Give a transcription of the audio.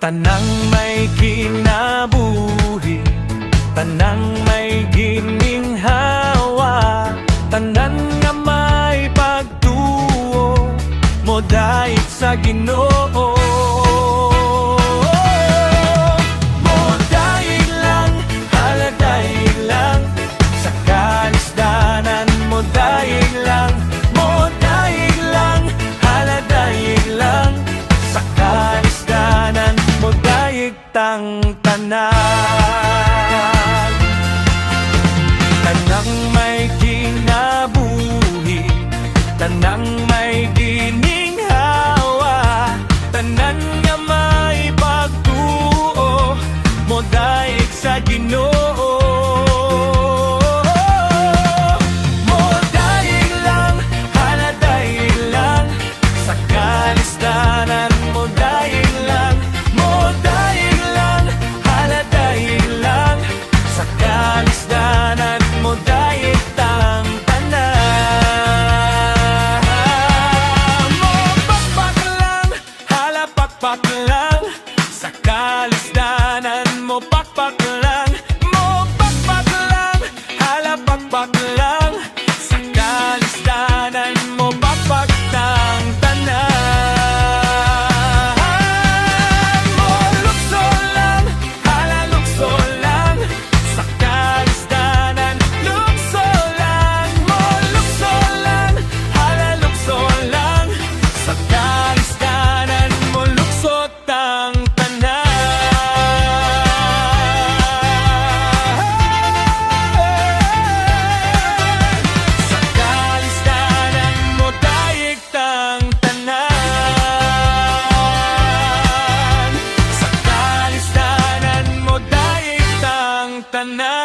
Tanang may kinabuhi, tanang may gininghawa, tanan nga may pagtuo mo dahil sa Ginoo. Tang tanan, tanang may kinabuhi, tanang may gininghawa, tanan nga may pagtuo mo daig sa Ginoo. Mo daig lang, hala daig lang, sa kalistanan mo daig lang, mo daig lang, sa kalisdanan mo pakpak lang, mo pakpak lang, hala pakpak lang, sa kalisdanan mo pakpak ng tanan. Mo lukso lang, hala lukso lang, sa kalisdanan lukso lang, mo lukso lang, hala lukso lang, sa kalisdanan mo luksot ang tanan. Sa kalistanan mo daig tang tanan. Sa kalistanan mo daig tang tanan.